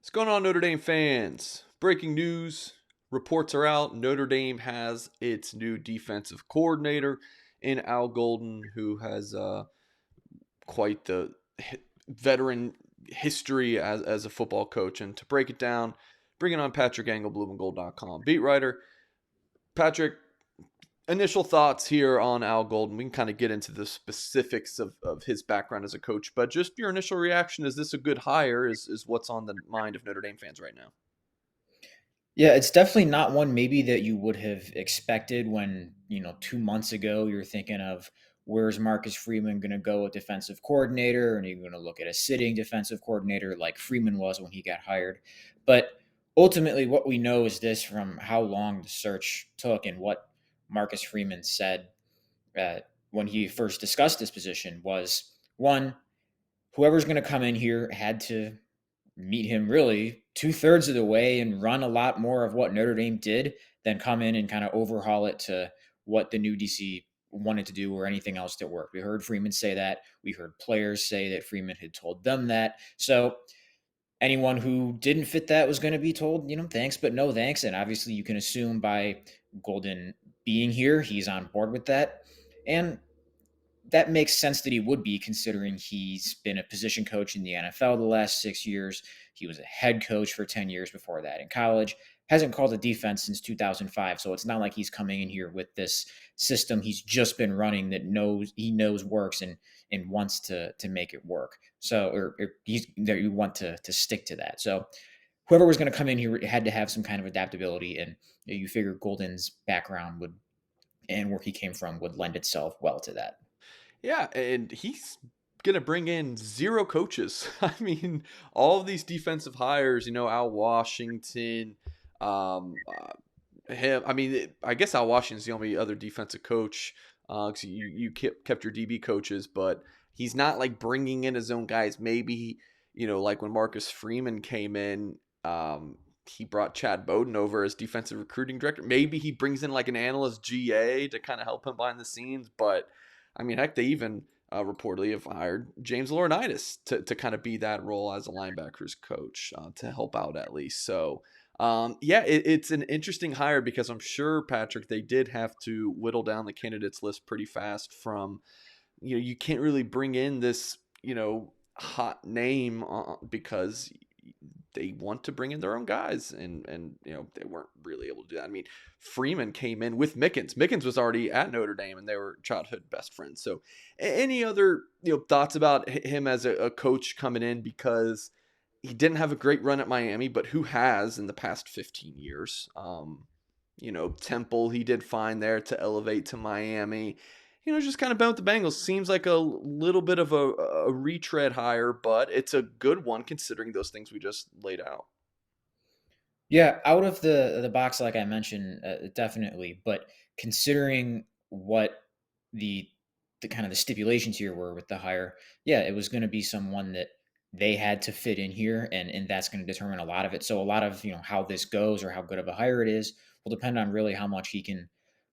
What's going on, Notre Dame fans? Breaking news. Reports are out. Notre Dame has its new defensive coordinator in Al Golden, who has quite the veteran history as a football coach. And to break it down, bringing on Patrick Engel, blueandgold.com beat writer. Patrick, initial thoughts here on Al Golden. We can kind of get into the specifics of his background as a coach, but just your initial reaction. Is this a good hire? Is what's on the mind of Notre Dame fans right now? Yeah, it's definitely not one maybe that you would have expected when, 2 months ago you're thinking of where's Marcus Freeman going to go with defensive coordinator, and you're going to look at a sitting defensive coordinator like Freeman was when he got hired. But ultimately, what we know is this from how long the search took and what Marcus Freeman said when he first discussed this position was one, whoever's going to come in here had to meet him really two-thirds of the way and run a lot more of what Notre Dame did than come in and kind of overhaul it to what the new DC wanted to do or anything else that worked. We heard Freeman say that. We heard players say that Freeman had told them that. So anyone who didn't fit that was going to be told, thanks, but no thanks. And obviously you can assume by Golden being here, he's on board with that. And that makes sense that he would be, considering he's been a position coach in the NFL the last 6 years. He was a head coach for 10 years before that in college. Hasn't called a defense since 2005. So it's not like he's coming in here with this system he's just been running that he knows works and wants to make it work. So, or he's there, you want to stick to that. So whoever was going to come in here had to have some kind of adaptability. And you figure Golden's background would and where he came from would lend itself well to that. Yeah, and he's gonna bring in zero coaches. I mean, all of these defensive hires. Al Washington, him. I mean, I guess Al Washington's the only other defensive coach. Because you kept your DB coaches, but he's not like bringing in his own guys. Maybe like when Marcus Freeman came in. He brought Chad Bowden over as defensive recruiting director. Maybe he brings in like an analyst GA to kind of help him behind the scenes. But I mean, heck, they even reportedly have hired James Laurinaitis to kind of be that role as a linebackers coach to help out at least. So yeah, it's an interesting hire because I'm sure, Patrick, they did have to whittle down the candidates list pretty fast from, you can't really bring in this, hot name because they want to bring in their own guys, and they weren't really able to do that. I mean, Freeman came in with Mickens. Mickens was already at Notre Dame, and they were childhood best friends. So, any other thoughts about him as a coach coming in, because he didn't have a great run at Miami, but who has in the past 15 years? Temple, he did fine there to elevate to Miami. Just kind of been with the Bengals. Seems like a little bit of a retread hire, but it's a good one considering those things we just laid out. Yeah, out of the box, like I mentioned, definitely. But considering what the the kind of the stipulations here were with the hire, yeah, it was going to be someone that they had to fit in here, and that's going to determine a lot of it. So a lot of how this goes or how good of a hire it is will depend on really how much he can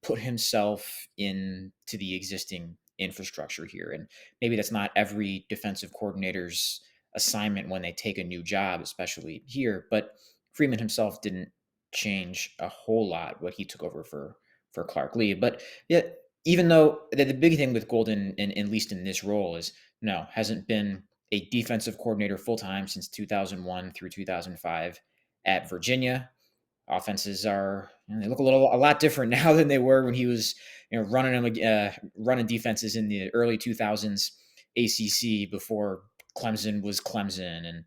put himself into the existing infrastructure here. And maybe that's not every defensive coordinator's assignment when they take a new job, especially here, but Freeman himself didn't change a whole lot what he took over for Clark Lee. But yet, even though the big thing with Golden, at least in this role, is no, hasn't been a defensive coordinator full time since 2001 through 2005 at Virginia. Offenses are they look a lot different now than they were when he was running defenses in the early 2000s ACC before Clemson was Clemson, and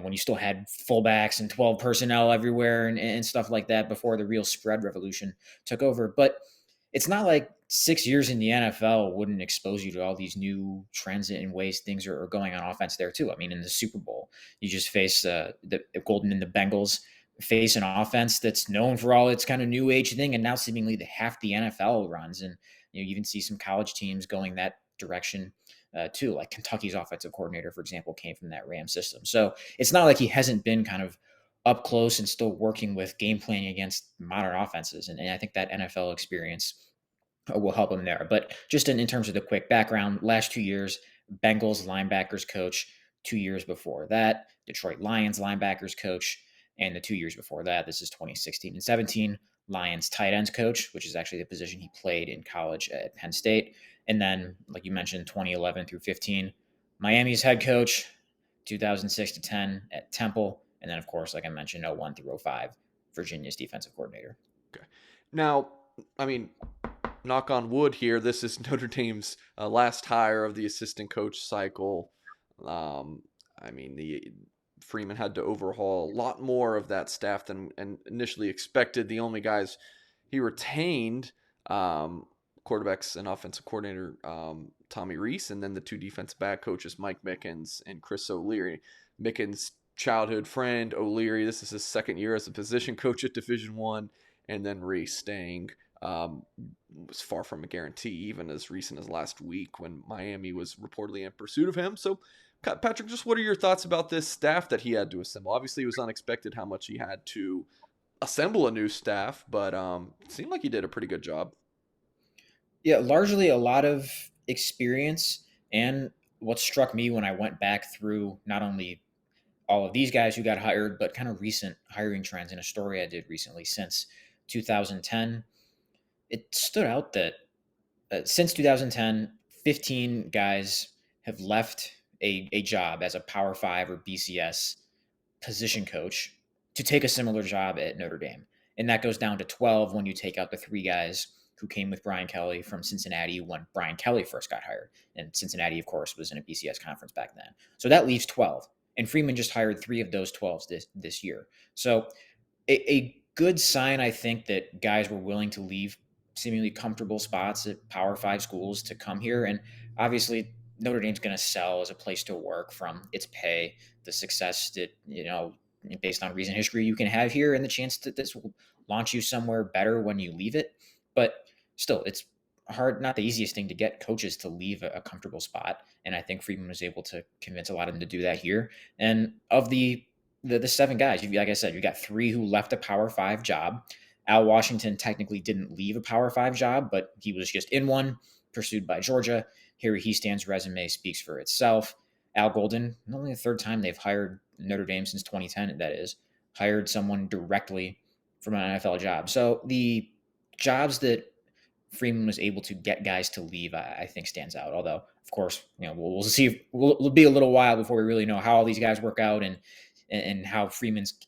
when you still had fullbacks and 12 personnel everywhere and stuff like that before the real spread revolution took over. But it's not like 6 years in the NFL wouldn't expose you to all these new trends and ways things are going on offense there too. I mean, in the Super Bowl, you just face the Golden and the Bengals face an offense that's known for all its kind of new age thing, and now seemingly half the NFL runs, and you even see some college teams going that direction too. Like Kentucky's offensive coordinator, for example, came from that Ram system. So it's not like he hasn't been kind of up close and still working with game planning against modern offenses, and I think that NFL experience will help him there. But just in terms of the quick background, last 2 years, Bengals linebackers coach. 2 years before that, Detroit Lions linebackers coach. And the 2 years before that, this is 2016 and 17, Lions tight ends coach, which is actually the position he played in college at Penn State. And then, like you mentioned, 2011 through 15, Miami's head coach, 2006 to 10 at Temple. And then, of course, like I mentioned, 01 through 05, Virginia's defensive coordinator. Okay. Now, I mean, knock on wood here. This is Notre Dame's last hire of the assistant coach cycle. I mean, the Freeman had to overhaul a lot more of that staff than initially expected. The only guys he retained, quarterbacks and offensive coordinator Tommy Rees, and then the two defensive back coaches Mike Mickens and Chris O'Leary. Mickens' childhood friend O'Leary. This is his second year as a position coach at Division One, and then Rees staying. Was far from a guarantee, even as recent as last week when Miami was reportedly in pursuit of him. So, Patrick, just what are your thoughts about this staff that he had to assemble? Obviously, it was unexpected how much he had to assemble a new staff, but it seemed like he did a pretty good job. Yeah, largely a lot of experience. And what struck me when I went back through not only all of these guys who got hired, but kind of recent hiring trends in a story I did recently since 2010, it stood out that since 2010, 15 guys have left a job as a Power 5 or BCS position coach to take a similar job at Notre Dame. And that goes down to 12 when you take out the three guys who came with Brian Kelly from Cincinnati when Brian Kelly first got hired. And Cincinnati, of course, was in a BCS conference back then. So that leaves 12. And Freeman just hired three of those 12s this year. So a good sign, I think, that guys were willing to leave seemingly comfortable spots at Power 5 schools to come here. And obviously, Notre Dame's going to sell as a place to work from its pay, the success that, based on recent history you can have here, and the chance that this will launch you somewhere better when you leave it. But still, it's hard, not the easiest thing to get coaches to leave a comfortable spot. And I think Freeman was able to convince a lot of them to do that here. And of the seven guys, like I said, you got three who left a Power 5 job. Al Washington technically didn't leave a Power 5 job, but he was just in one, pursued by Georgia. Harry Hiestan's resume speaks for itself. Al Golden, only the third time they've hired Notre Dame since 2010, that is, hired someone directly from an NFL job. So the jobs that Freeman was able to get guys to leave, I think stands out. Although, of course, we'll see. It'll be a little while before we really know how all these guys work out and how Freeman's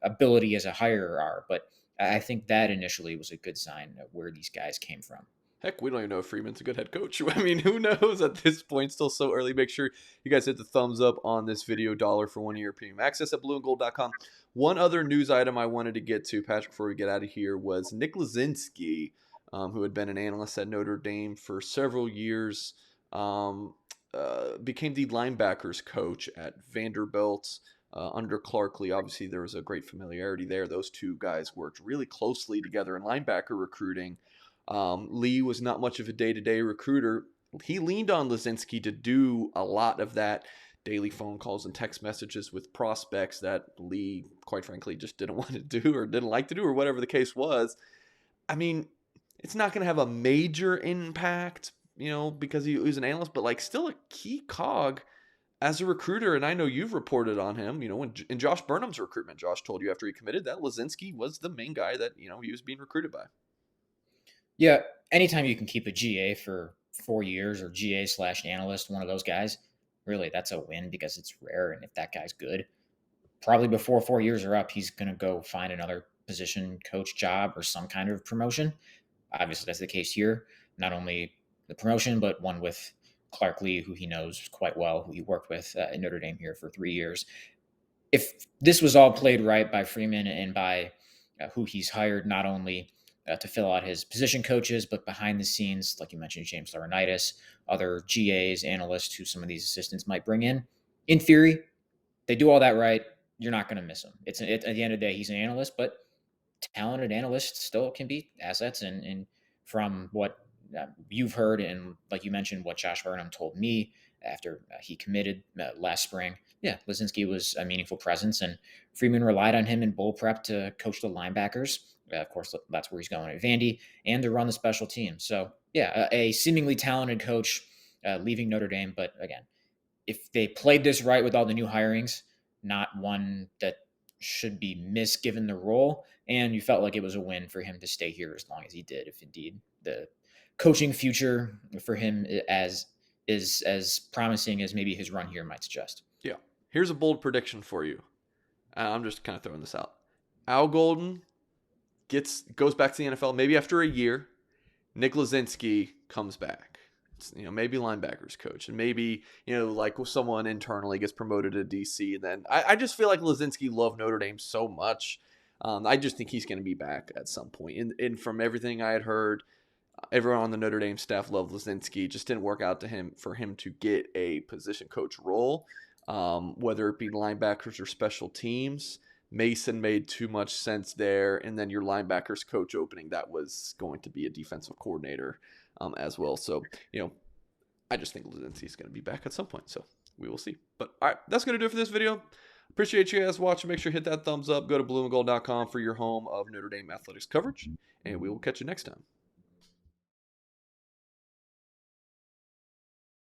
ability as a hirer are. But I think that initially was a good sign of where these guys came from. Heck, we don't even know if Freeman's a good head coach. I mean, who knows at this point? Still so early. Make sure you guys hit the thumbs up on this video. $1 for 1 year premium access at blueandgold.com. One other news item I wanted to get to, Patrick, before we get out of here, was Nick Lazinski, who had been an analyst at Notre Dame for several years, became the linebackers coach at Vanderbilt under Clark Lee. Obviously, there was a great familiarity there. Those two guys worked really closely together in linebacker recruiting. Lee was not much of a day-to-day recruiter. He leaned on Lazinski to do a lot of that daily phone calls and text messages with prospects that Lee, quite frankly, just didn't want to do or didn't like to do or whatever the case was. I mean, it's not going to have a major impact, because he was an analyst, but still a key cog as a recruiter. And I know you've reported on him, in Josh Burnham's recruitment. Josh told you after he committed that Lazinski was the main guy that, he was being recruited by. Yeah, anytime you can keep a GA for 4 years or GA/analyst, one of those guys, really, that's a win because it's rare. And if that guy's good, probably before 4 years are up, he's going to go find another position coach job or some kind of promotion. Obviously, that's the case here. Not only the promotion, but one with Clark Lee, who he knows quite well, who he worked with at Notre Dame here for 3 years. If this was all played right by Freeman and by who he's hired, not only to fill out his position coaches, but behind the scenes, like you mentioned, James Laurinaitis, other GAs, analysts who some of these assistants might bring in theory, they do all that right, you're not going to miss him. At the end of the day, he's an analyst, but talented analysts still can be assets. And from what you've heard, and like you mentioned, what Josh Burnham told me after he committed last spring, yeah, Lazinski was a meaningful presence, and Freeman relied on him in bowl prep to coach the linebackers. Of course, that's where he's going at Vandy, and to run the special team. So, yeah, a seemingly talented coach leaving Notre Dame. But again, if they played this right with all the new hirings, not one that should be missed given the role. And you felt like it was a win for him to stay here as long as he did, if indeed the coaching future for him as is as promising as maybe his run here might suggest. Yeah. Here's a bold prediction for you. I'm just kind of throwing this out. Al Golden goes back to the NFL maybe after a year. Nick Lazinski comes back. It's, maybe linebackers coach, and maybe like someone internally gets promoted to DC. And then I just feel like Lazinski loved Notre Dame so much. I just think he's going to be back at some point. And from everything I had heard, everyone on the Notre Dame staff loved Lazinski. Just didn't work out for him to get a position coach role, whether it be linebackers or special teams. Mason made too much sense there, and then your linebackers coach opening, that was going to be a defensive coordinator as well. So, I just think Lazinski's going to be back at some point, so we will see. But, all right, that's going to do it for this video. Appreciate you guys watching. Make sure to hit that thumbs up. Go to blueandgold.com for your home of Notre Dame athletics coverage, and we will catch you next time.